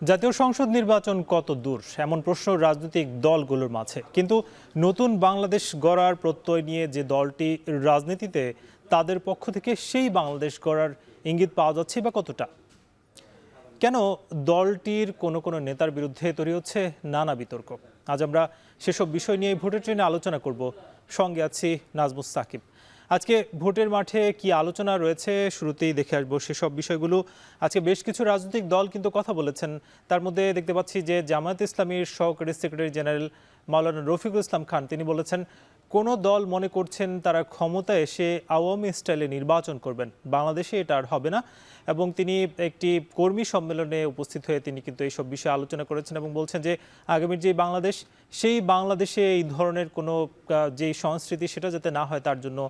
জাতীয় সংসদ নির্বাচন কত দূর এমন প্রশ্ন রাজনৈতিক দলগুলোর মাঝে, কিন্তু নতুন বাংলাদেশ গড়ার প্রত্যয় নিয়ে যে দলটি রাজনীতিতে, তাদের পক্ষ থেকে সেই বাংলাদেশ গড়ার ইঙ্গিত পাওয়া যাচ্ছে বা কতটা? কেন দলটির কোনো কোনো নেতার বিরুদ্ধে তৈরি হচ্ছে নানা বিতর্ক? আজ আমরা সেসব বিষয় নিয়ে ভোটের ট্রেনে আলোচনা করব। সঙ্গে আছি নাজমুস সাকিব। আজকে ভোটের মাঠে কি আলোচনা রয়েছে শুরুতেই দেখে আসবো সেসব বিষয়গুলো। আজকে বেশ কিছু রাজনৈতিক দল কিন্তু কথা বলেছেন। তার মধ্যে দেখতে পাচ্ছি যে জামায়াত ইসলামীর সহকারী সেক্রেটারি জেনারেল মাওলানা রফিকুল ইসলাম খান, তিনি বলেছেন কোনো দল মনে করছেন তারা ক্ষমতায় এসে আওয়ামী স্টাইলে নির্বাচন করবেন, বাংলাদেশে এটা আর হবে না। এবং তিনি একটি কর্মী সম্মেলনে উপস্থিত হয়ে তিনি কিন্তু এইসব বিষয়ে আলোচনা করেছেন এবং বলছেন যে আগামীর যে বাংলাদেশ, সেই বাংলাদেশে এই ধরনের কোনো যেই সংস্কৃতি সেটা যাতে না হয়, তার জন্য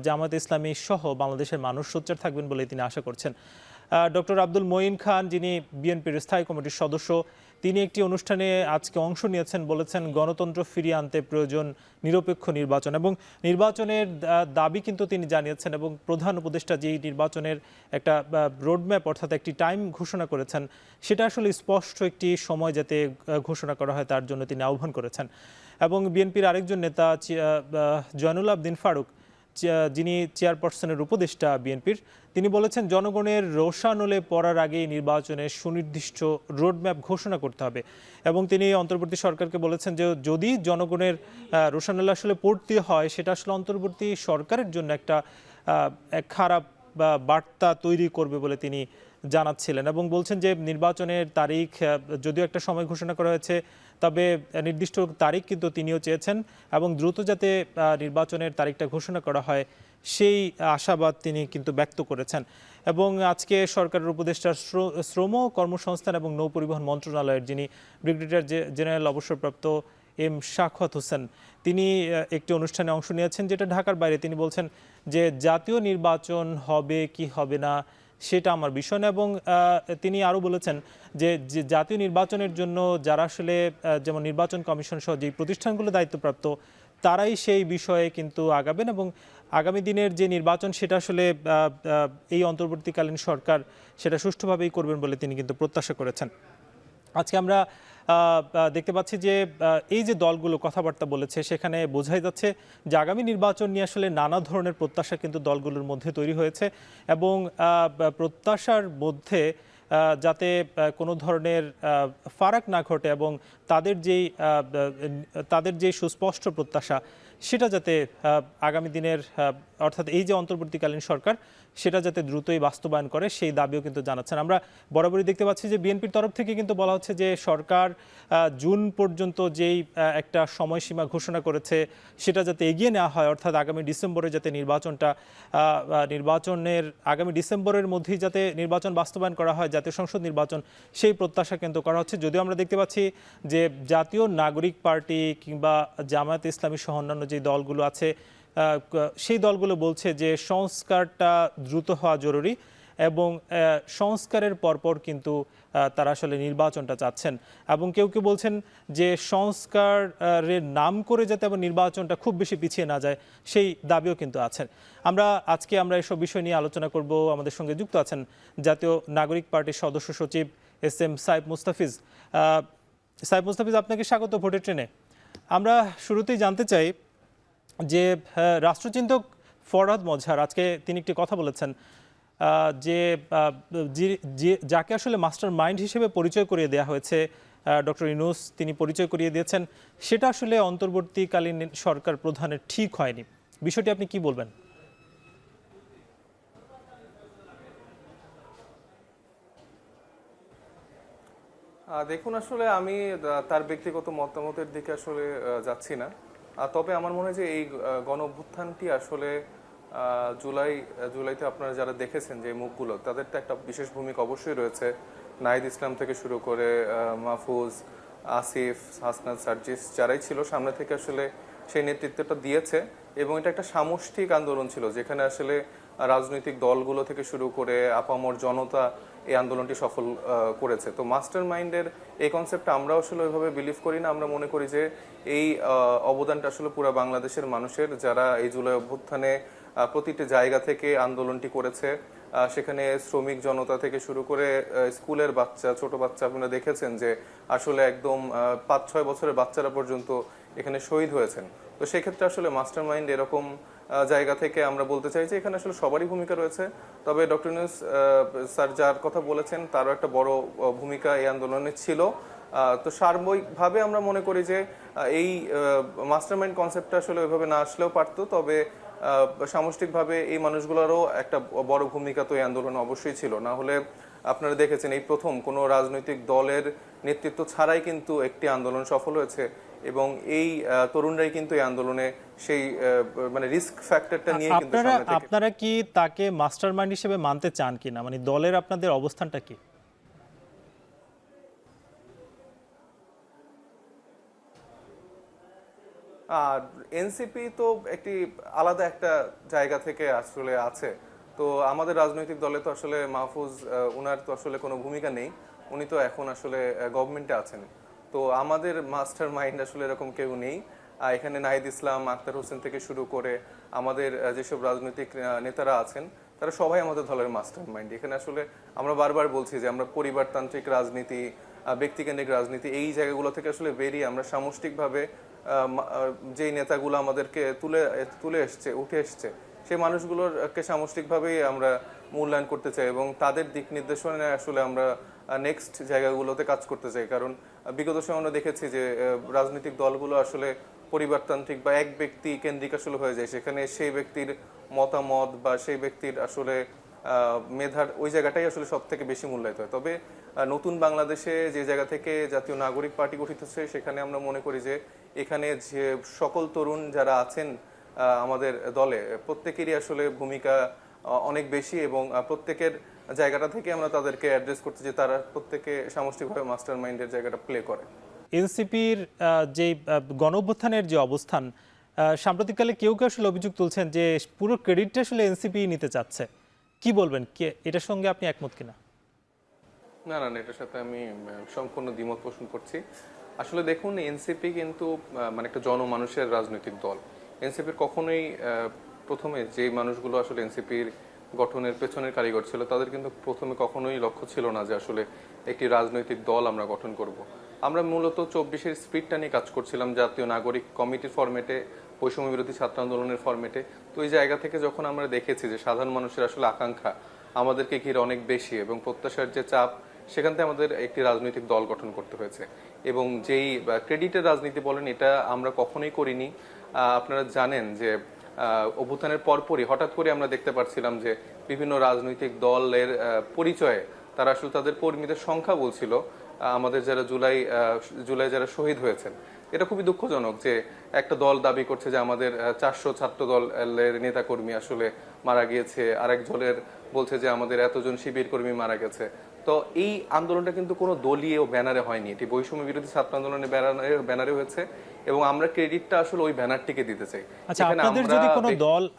জামায়াত ইসলামী সহ বাংলাদেশের মানুষ সোচ্চার থাকবেন বলে তিনি আশা করছেন। ডক্টর আব্দুল মঈন খান, যিনি বিএনপির স্থায়ী কমিটির সদস্য, তিনি একটি অনুষ্ঠানে আজকে অংশ নিয়েছেন। বলেছেন গণতন্ত্র ফিরিয়ে আনতে প্রয়োজন নিরপেক্ষ নির্বাচন, এবং নির্বাচনের দাবি কিন্তু তিনি জানিয়েছেন। এবং প্রধান উপদেষ্টা যেই নির্বাচনের একটা রোডম্যাপ অর্থাৎ একটি টাইম ঘোষণা করেছেন, সেটা আসলে স্পষ্ট একটি সময় যাতে ঘোষণা করা হয় তার জন্য তিনি আহ্বান করেছেন। এবং বিএনপির আরেকজন নেতা জয়নুল আবদিন ফারুক, যিনি চেয়ারপারসনের উপদেষ্টা বিএনপির, তিনি বলেছেন জনগণের রোষানলে পড়ার আগেই নির্বাচনের সুনির্দিষ্ট রোডম্যাপ ঘোষণা করতে হবে। এবং তিনি অন্তর্বর্তী সরকারকে বলেছেন যে যদি জনগণের রোষানলে আসলে পড়তে হয়, সেটা আসলে অন্তর্বর্তী সরকারের জন্য একটা খারাপ বার্তা তৈরি করবে বলে তিনি জানাচ্ছিলেন। এবং বলছেন যে নির্বাচনের তারিখ যদিও একটা সময় ঘোষণা করা হয়েছে, তবে নির্দিষ্ট তারিখ কিন্তু তিনিও চেয়েছেন এবং দ্রুত যাতে নির্বাচনের তারিখটা ঘোষণা করা হয় সেই আশাবাদ তিনি কিন্তু ব্যক্ত করেছেন। এবং আজকে সরকারের উপদেষ্টা শ্রম, কর্মসংস্থান এবং নৌ পরিবহন মন্ত্রণালয়ের যিনি ব্রিগেডিয়ার জেনারেল অবসরপ্রাপ্ত এম শাখাওয়াত হোসেন, তিনি একটি অনুষ্ঠানে অংশ নিয়েছেন যেটা ঢাকার বাইরে। তিনি বলছেন যে জাতীয় নির্বাচন হবে কি হবে না সেটা আমার বিষয় না। এবং তিনি আরও বলেছেন যে জাতীয় নির্বাচনের জন্য যারা আসলে যেমন নির্বাচন কমিশন সহ যে প্রতিষ্ঠানগুলো দায়িত্বপ্রাপ্ত, তারাই সেই বিষয়ে কিন্তু আগাবেন এবং আগামী দিনের যে নির্বাচন সেটা আসলে এই অন্তর্বর্তীকালীন সরকার সেটা সুষ্ঠুভাবেই করবেন বলে তিনি কিন্তু প্রত্যাশা করেছেন। আজকে আমরা দেখতে পাচ্ছি যে এই যে দলগুলো কথাবার্তা বলেছে, সেখানে বোঝাই যাচ্ছে যে আগামী নির্বাচন নিয়ে আসলে নানা ধরনের প্রত্যাশা কিন্তু দলগুলোর মধ্যে তৈরি হয়েছে। এবং প্রত্যাশার মধ্যে যাতে কোনো ধরনের ফারাক না ঘটে এবং তাদের যেই সুস্পষ্ট প্রত্যাশা সেটা যাতে আগামী দিনের অর্থাৎ এই যে অন্তর্বর্তীকালীন সরকার সেটা যাতে দ্রুতই বাস্তবায়ন করে সেই দাবিও কিন্তু জানাচ্ছেন। আমরা বরাবরই দেখতে পাচ্ছি যে বিএনপির তরফ থেকে কিন্তু বলা হচ্ছে যে সরকার জুন পর্যন্ত যেই একটা সময়সীমা ঘোষণা করেছে সেটা যাতে এগিয়ে নেওয়া হয়, অর্থাৎ আগামী ডিসেম্বরে যাতে আগামী ডিসেম্বরের মধ্যেই যাতে নির্বাচন বাস্তবায়ন করা হয়, জাতীয় সংসদ নির্বাচন, সেই প্রত্যাশা কিন্তু করা হচ্ছে। যদিও আমরা দেখতে পাচ্ছি যে জাতীয় নাগরিক পার্টি কিংবা জামায়াত ইসলামী সহ অন্যান্য যে দলগুলো আছে, সেই দলগুলো বলছে যে সংস্কারটা দ্রুত হওয়া জরুরি এবং সংস্কারের পরপর কিন্তু তারা আসলে নির্বাচনটা চাচ্ছেন। এবং কেউ কেউ বলছেন যে সংস্কারের নাম করে যাতে আবার নির্বাচনটা খুব বেশি পিছিয়ে না যায়, সেই দাবিও কিন্তু আছেন। আজকে আমরা এসব বিষয় নিয়ে আলোচনা করব। আমাদের সঙ্গে যুক্ত আছেন জাতীয় নাগরিক পার্টির সদস্য সচিব SM সাইফ মুস্তাফিজ। সাইফ মুস্তাফিজ, আপনাকে স্বাগত ভোটের ট্রেনে। আমরা শুরুতেই জানতে চাই যে রাষ্ট্রচিন্তক ফরহাদ মজহার আজকে তিনি একটি কথা বলেছেন যে যাকে আসলে মাস্টার মাইন্ড হিসেবে পরিচয় করিয়ে দেওয়া হয়েছে ডক্টর ইউনূস, তিনি পরিচয় করিয়ে দিয়েছেন, সেটা আসলে অন্তর্বর্তীকালীন সরকার প্রধানের ঠিক হয়নি। বিষয়টি আপনি কি বলবেন? দেখুন, আসলে আমি তার ব্যক্তিগত মতামতের দিকে আসলে যাচ্ছি না। তবে আমার মনে হয় যে এই গণ অভ্যুত্থানটি আসলে জুলাইতে আপনারা যারা দেখেছেন যে মুখগুলো, তাদের তো একটা বিশেষ ভূমিকা অবশ্যই রয়েছে। নাহিদ ইসলাম থেকে শুরু করে মাহফুজ, আসিফ, হাসনাত, সার্জিস যারাই ছিল সামনে থেকে আসলে সেই নেতৃত্বটা দিয়েছে। এবং এটা একটা সামষ্টিক আন্দোলন ছিল যেখানে আসলে রাজনৈতিক দলগুলো থেকে শুরু করে আপামর জনতা এই আন্দোলনটি সফল করেছে। তো মাস্টার মাইন্ডের এই কনসেপ্টটা আমরা আসলে ওইভাবে বিলিভ করি না। আমরা মনে করি যে এই অবদানটা আসলে পুরো বাংলাদেশের মানুষের, যারা এই জুলাই অভ্যুত্থানে প্রতিটি জায়গা থেকে আন্দোলনটি করেছে, সেখানে শ্রমিক জনতা থেকে শুরু করে স্কুলের বাচ্চা, ছোট বাচ্চা, আপনারা দেখেছেন যে আসলে একদম 5-6 বছরের বাচ্চারা পর্যন্ত এখানে শহীদ হয়েছেন। তো সেক্ষেত্রে আসলে মাস্টার মাইন্ড এরকম জায়গা থেকে আমরা বলতে চাই যে এখানে আসলে সবারই ভূমিকা রয়েছে। তবে ডক্টর ইউনূস স্যার যার কথা বলেছেন তারও একটা বড় ভূমিকা এই আন্দোলনে ছিল। তো সার্বিকভাবে আমরা মনে করি যে এই মাস্টারমাইন্ড কনসেপ্টটা আসলে ওইভাবে না আসলেও পারতো, তবে সামষ্টিকভাবে এই মানুষগুলোরও একটা বড় ভূমিকা তো এই আন্দোলনে অবশ্যই ছিল। না হলে আপনারা দেখেছেন এই প্রথম কোনো রাজনৈতিক দলের নেতৃত্ব ছাড়াই কিন্তু একটি আন্দোলন সফল হয়েছে, এবং এই তরুণরাই কিন্তু এই আন্দোলনে সেই মানে রিস্ক ফ্যাক্টরটা নিয়ে কিন্তু সামনে থেকে। আপনারা কি তাকে মাস্টারমাইন্ড হিসেবে মানতে চান কিনা, মানে দলের আপনাদের অবস্থানটা কি? আর এনসিপি তো একটি আলাদা একটা জায়গা থেকে আসলে আছে। তো আমাদের রাজনৈতিক দলে তো আসলে মাহফুজ উনার তো আসলে কোনো ভূমিকা নেই, উনি তো এখন আসলে গভর্নমেন্টে আছেন। তো আমাদের মাস্টার মাইন্ড আসলে এরকম কেউ নেই। এখানে নাহিদ ইসলাম, আক্তার হোসেন থেকে শুরু করে আমাদের যেসব রাজনৈতিক নেতারা আছেন তারা সবাই আমাদের দলের মাস্টার মাইন্ড। এখানে আসলে আমরা বারবার বলছি যে আমরা পরিবারতান্ত্রিক রাজনীতি, ব্যক্তিকেন্দ্রিক রাজনীতি, এই জায়গাগুলো থেকে আসলে বেরিয়ে আমরা সামষ্টিকভাবে যেই নেতাগুলো আমাদেরকে উঠে এসছে সেই মানুষগুলোরকে সামষ্টিকভাবেই আমরা মূল্যায়ন করতে চাই, এবং তাদের দিক নির্দেশনায় আসলে আমরা নেক্সট জায়গাগুলোতে কাজ করতে চাই। কারণ বিগত সময় আমরা দেখেছি যে রাজনৈতিক দলগুলো আসলে পরিবারতান্ত্রিক বা এক ব্যক্তি কেন্দ্রিক আসলে হয়ে যায়, সেখানে সেই ব্যক্তির মতামত বা সেই ব্যক্তির আসলে মেধার ওই জায়গাটাই আসলে সব থেকে বেশি মূল্যায়িত হয়। তবে নতুন বাংলাদেশে যে জায়গা থেকে জাতীয় নাগরিক পার্টি গঠিত হচ্ছে, সেখানে আমরা মনে করি যে এখানে যে সকল তরুণ যারা আছেন আমাদের দলে প্রত্যেকেরই আসলে ভূমিকা অনেক বেশি, এবং প্রত্যেকের জায়গাটা থেকে আমরা তাদেরকে অ্যাড্রেস করতে যে তারা প্রত্যেকে সামষ্টিকভাবে মাস্টার মাইন্ডের জায়গাটা প্লে করে। এনসিপির যে গণঅভ্যুত্থানের যে অবস্থান, সাম্প্রতিককালে কেউ কেউ আসলে অভিযোগ তুলছেন যে পুরো ক্রেডিটটা আসলে এনসিপি নিতে চাচ্ছে। কি বলবেন, এটার সঙ্গে আপনি একমত কিনা? না না, এটার সাথে আমি সম্পূর্ণ দ্বিমত পোষণ করছি। আসলে দেখুন, এনসিপি কিন্তু মানে একটা জনমানুষের রাজনৈতিক দল। এনসিপির কখনোই প্রথমে যে মানুষগুলো আসলে এনসিপির গঠনের পেছনের কারিগর ছিল তাদের কিন্তু প্রথমে কখনোই লক্ষ্য ছিল না যে আসলে একটি রাজনৈতিক দল আমরা গঠন করব। আমরা মূলত 24-এর স্পিরিটটা নিয়ে কাজ করছিলাম জাতীয় নাগরিক কমিটির ফরম্যাটে, বৈষম্য বিরোধী ছাত্র আন্দোলনের ফরম্যাটে। তো এই জায়গা থেকে যখন আমরা দেখেছি যে সাধারণ মানুষের আসলে আকাঙ্ক্ষা আমাদেরকে ঘিরে অনেক বেশি এবং প্রত্যাশার যে চাপ, সেখান থেকে আমাদের একটি রাজনৈতিক দল গঠন করতে হয়েছে। এবং যেই ক্রেডিটের রাজনীতি বলেন, এটা আমরা কখনোই করিনি। আপনারা জানেন যে অভ্যুত্থানের পরপরই হঠাৎ করে আমরা দেখতে পাচ্ছিলাম যে বিভিন্ন রাজনৈতিক দলের পরিচয়ে তারা আসলে তাদের কর্মীদের সংখ্যা বলছিল আমাদের যারা জুলাই যারা শহীদ হয়েছেন। এটা খুবই দুঃখজনক যে একটা দল দাবি করছে যে আমাদের 400 ছাত্র দলের নেতাকর্মী আসলে মারা গিয়েছে, আরেক দলের বলছে যে আমাদের এতজন শিবির কর্মী মারা গেছে। তো এই আন্দোলনটা কিন্তু কোনো দলীয় ব্যানারে হয়নি, এটি বৈষম্য বিরোধী ছাত্র আন্দোলনের ব্যানারে হয়েছে, এবং আমরা ক্রেডিটটা আসলে ওই ব্যানারটিকে দিতে চাই। আচ্ছা,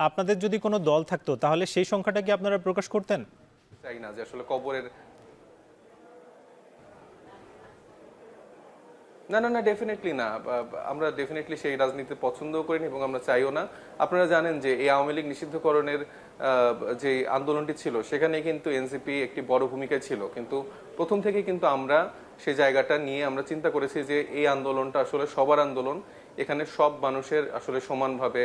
আপনাদের যদি কোনো দল থাকতো তাহলে সেই সংখ্যাটা কি আপনারা প্রকাশ করতেন? চাই না যে আসলে কবরের না না না, ডেফিনেটলি না। আমরা ডেফিনেটলি সেই রাজনীতি পছন্দও করিনি এবং আমরা চাইও না। আপনারা জানেন যে এই আওয়ামী লীগ নিষিদ্ধকরণের যে আন্দোলনটি ছিল সেখানে কিন্তু এনসিপি একটি বড় ভূমিকা ছিল, কিন্তু প্রথম থেকে কিন্তু আমরা সেই জায়গাটা নিয়ে আমরা চিন্তা করেছি যে এই আন্দোলনটা আসলে সবার আন্দোলন, এখানে সব মানুষের আসলে সমানভাবে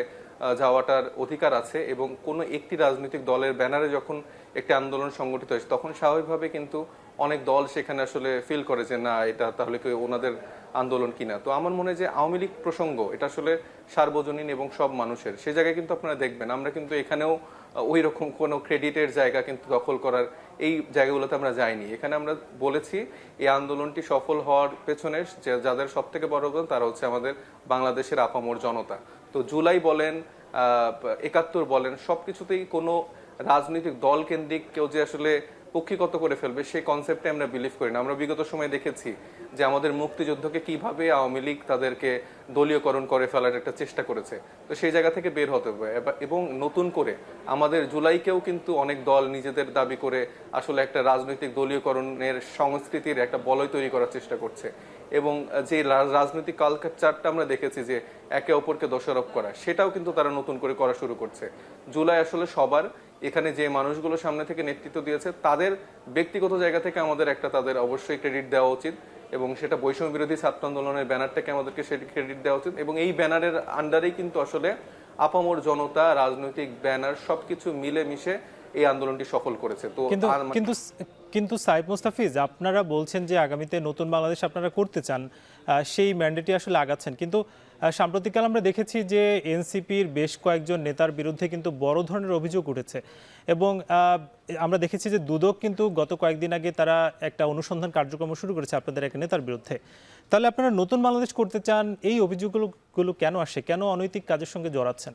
যাওয়াটার অধিকার আছে, এবং কোনো একটি রাজনৈতিক দলের ব্যানারে যখন একটি আন্দোলন সংগঠিত হয়েছে তখন স্বাভাবিকভাবে কিন্তু অনেক দল সেখানে আসলে ফিল করে যে না, এটা তাহলে কি ওনাদের আন্দোলন কিনা। তো আমার মনে হয় যে আওয়ামী লীগ প্রসঙ্গ এটা আসলে সার্বজনীন এবং সব মানুষের, সেই জায়গায় কিন্তু আপনারা দেখবেন আমরা কিন্তু এখানেও ওই রকম কোনো ক্রেডিটের জায়গা কিন্তু দখল করার এই জায়গাগুলোতে আমরা যাইনি। এখানে আমরা বলেছি এই আন্দোলনটি সফল হওয়ার পেছনে যাদের সব থেকে বড় অবদান তারা হচ্ছে আমাদের বাংলাদেশের আপামর জনতা। তো জুলাই বলেন, ৭১ বলেন, সবকিছুতেই কোনো রাজনৈতিক দল কেন্দ্রিক কেউ যে আসলে পক্ষিগত করে ফেলবে সেই কনসেপ্টে আমরা বিলিভ করি না। আমরা বিগত সময়ে দেখেছি যে আমাদের মুক্তিযুদ্ধকে কিভাবে আওয়ামী লীগ তাদেরকে দলীয়করণ করে ফেলার একটা চেষ্টা করেছে। তো সেই জায়গা থেকে বের হতে হবে, এবং নতুন করে আমাদের জুলাইকেও কিন্তু অনেক দল নিজেদের দাবি করে আসলে একটা রাজনৈতিক দলীয়করণের সংস্কৃতির একটা বলয় তৈরি করার চেষ্টা করছে, এবং যে রাজনৈতিক কালচারটা আমরা দেখেছি যে একে অপরকে দোষারোপ করা, সেটাও কিন্তু তারা নতুন করে করা শুরু করছে। জুলাই আসলে সবার, এখানে যে মানুষগুলো সামনে থেকে নেতৃত্ব দিয়েছে তাদের ব্যক্তিগত জায়গা থেকে আমাদের একটা তাদের অবশ্যই ক্রেডিট দেওয়া উচিত, এবং সেটা বৈষম্য বিরোধী ছাত্র আন্দোলনের ব্যানারটাকে আমাদেরকে সেটি ক্রেডিট দেওয়া উচিত। এবং এই ব্যানারের আন্ডারেই কিন্তু আসলে আপামর জনতা, রাজনৈতিক ব্যানার সবকিছু মিলে মিশে এই আন্দোলনটি সফল করেছে। তো কিন্তু কিন্তু কিন্তু সাইফ মুস্তাফিজ, আপনারা বলছেন যে আগামীতে নতুন বাংলাদেশ আপনারা করতে চান, সেই ম্যান্ডেটই আসলে আগাচ্ছেন, কিন্তু সাম্প্রতিককাল আমরা দেখেছি যে এনসিপির বেশ কয়েকজন নেতার বিরুদ্ধে কিন্তু বড় ধরনের অভিযোগ উঠেছে, এবং আমরা দেখেছি যে দুদক কিন্তু গত কয়েকদিন আগে তারা একটা অনুসন্ধান কার্যক্রম শুরু করেছে আপনাদের এক নেতার বিরুদ্ধে। তাহলে আপনারা নতুন বাংলাদেশ করতে চান, এই অভিযোগগুলো কেন আসে, কেন অনৈতিক কাজের সঙ্গে জড়াচ্ছেন?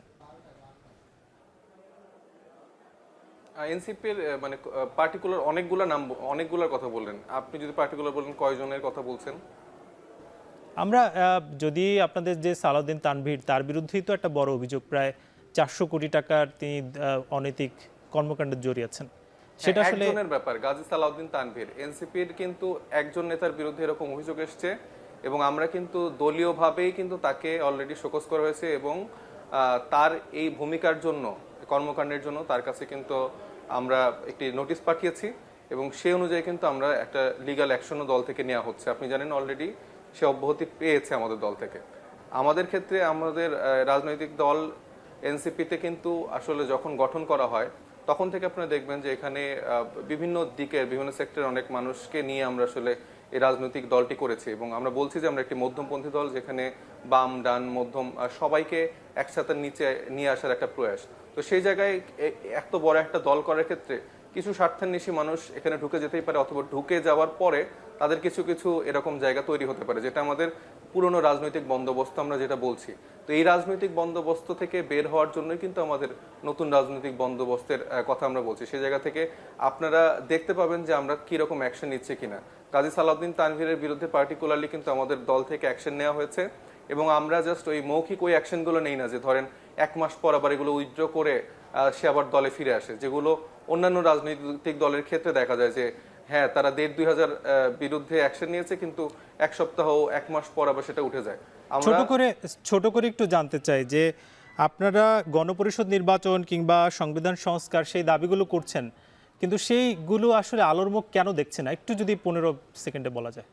এনসিপির মানে পার্টিকুলার অনেকগুলার কথা বললেন, আপনি যদি পার্টিকুলার বলেন কয়জনের কথা বলছেন? আমরা যদি আপনাদের যে সালাউদ্দিন তানভীর, তার বিরুদ্ধেই তো একটা বড় অভিযোগ, প্রায় 400 কোটি টাকার তিনি অনৈতিক কর্মকাণ্ডে জড়িয়েছেন, সেটা আসলে একজনের ব্যাপার। গাজী সালাউদ্দিন তানভীর এনসিপির কিন্তু একজন নেতার বিরুদ্ধে এরকম অভিযোগ এসছে, এবং আমরা কিন্তু দলীয়ভাবেই কিন্তু তাকে অলরেডি শোকজ করা হয়েছে, এবং তার এই ভূমিকার জন্য, কর্মকাণ্ডের জন্য তার কাছে কিন্তু আমরা একটি নোটিশ পাঠিয়েছি, এবং সেই অনুযায়ী কিন্তু আমরা একটা লিগ্যাল অ্যাকশনও দল থেকে নেওয়া হচ্ছে। আপনি জানেন অলরেডি সে অব্যাহতি পেয়েছে আমাদের দল থেকে। আমাদের ক্ষেত্রে আমাদের রাজনৈতিক দল এনসিপিতে কিন্তু আসলে যখন গঠন করা হয় তখন থেকে আপনারা দেখবেন যে এখানে বিভিন্ন দিকের বিভিন্ন সেক্টরের অনেক মানুষকে নিয়ে আমরা আসলে এই রাজনৈতিক দলটি করেছি, এবং আমরা বলছি যে আমরা একটি মধ্যমপন্থী দল, যেখানে বাম ডান মধ্যম সবাইকে একসাথে নিচে নিয়ে আসার একটা প্রয়াস। তো সেই জায়গায় এত বড় একটা দল করার ক্ষেত্রে কিছু স্বার্থান্বেষী মানুষ এখানে ঢুকে যেতেই পারে, অথবা ঢুকে যাওয়ার পরে তাদের কিছু কিছু এরকম জায়গা তৈরি হতে পারে, যেটা আমাদের পুরনো রাজনৈতিক বন্দোবস্ত আমরা যেটা বলছি। তো এই রাজনৈতিক বন্দোবস্ত থেকে বের হওয়ার জন্যই কিন্তু আমাদের নতুন রাজনৈতিক বন্দোবস্তের কথা আমরা বলছি। সেই জায়গা থেকে আপনারা দেখতে পাবেন যে আমরা কিরকম অ্যাকশন নিচ্ছি কিনা। গাজী সালাউদ্দিন তানভীরের বিরুদ্ধে পার্টিকুলারলি কিন্তু আমাদের দল থেকে অ্যাকশন নেওয়া হয়েছে, এবং আমরা জাস্ট ওই মৌখিক ওই অ্যাকশনগুলো নেই না যে ধরেন 1 মাস পর আবার এগুলো উইথড্র করে সে আবার দলে ফিরে আসে, যেগুলো অন্যান্য রাজনৈতিক দলের ক্ষেত্রে দেখা যায় যে হ্যাঁ তারা 1,500-2,000 বিরুদ্ধে অ্যাকশন নিয়েছে, কিন্তু 1 সপ্তাহ 1 মাস পর আবার সেটা উঠে যায়। ছোট করে একটু জানতে চাই যে আপনারা গণপরিষদ নির্বাচন কিংবা সংবিধান সংস্কার সেই দাবিগুলো করছেন, কিন্তু সেইগুলো আসলে আলোর মুখ কেন দেখছে না, একটু যদি 15 সেকেন্ডে বলা যায়।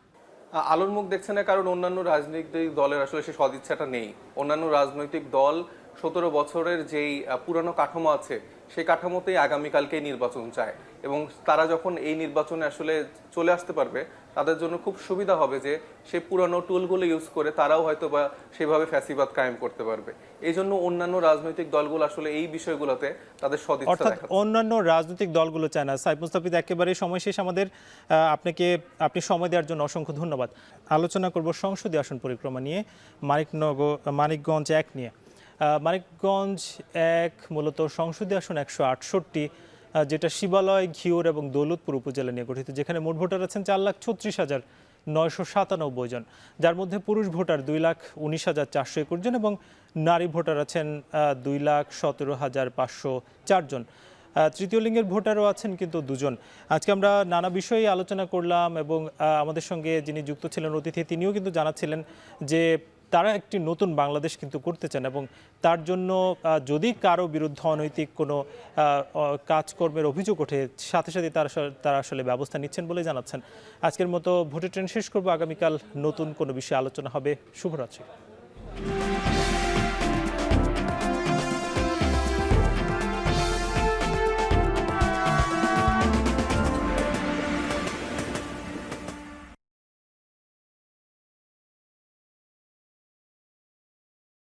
আলোর মুখ দেখছে না কারণ অন্যান্য রাজনৈতিক দলের আসলে সে সদিচ্ছাটা নেই। অন্যান্য রাজনৈতিক দল 17 বছরের যেই পুরানো কাঠামো আছে সেই কাঠামোতেই আগামীকালকেই নির্বাচন চায়, এবং তারা যখন এই নির্বাচনে আসলে চলে আসতে পারবে তাদের জন্য খুব সুবিধা হবে যে সেই পুরানো টুলগুলো ইউজ করে তারাও হয়তো বা সেভাবে ফ্যাসিবাদ কায়েম করতে পারবে। এই জন্য অন্যান্য রাজনৈতিক দলগুলো আসলে এই বিষয়গুলোতে তাদের সদিচ্ছা অর্থাৎ দেখাচ্ছে। অন্যান্য রাজনৈতিক দলগুলো চায় না। সাইফ মুস্তাফিজ, একেবারে সময় শেষ আমাদের, আপনি সময় দেওয়ার জন্য অসংখ্য ধন্যবাদ। আলোচনা করব সংসদীয় আসন পরিক্রমা নিয়ে, মানিকগঞ্জ 1 নিয়ে। মানিকগঞ্জ 1 মূলত সংসদীয় আসন 168, যেটা শিবালয়, ঘিওর এবং দৌলতপুর উপজেলা নিয়ে গঠিত, যেখানে মোট ভোটার আছেন 4,36,997 জন, যার মধ্যে পুরুষ ভোটার 2,19,421 জন এবং নারী ভোটার আছেন 2,17,504 জন। তৃতীয় লিঙ্গের ভোটারও আছেন কিন্তু 2 জন। আজকে আমরা নানা বিষয়ে আলোচনা করলাম, এবং আমাদের সঙ্গে যিনি যুক্ত ছিলেন অতিথি, তিনিও কিন্তু জানাচ্ছিলেন যে তারা একটি নতুন বাংলাদেশ কিন্তু করতে চান, এবং তার জন্য যদি কারো বিরুদ্ধে অনৈতিক কোনো কাজকর্মের অভিযোগ ওঠে, সাথে সাথে তারা আসলে ব্যবস্থা নিচ্ছেন বলে জানাচ্ছেন। আজকের মতো ভোটের ট্রেন শেষ করবো, আগামীকাল নতুন কোনো বিষয়ে আলোচনা হবে। শুভরাত্রি।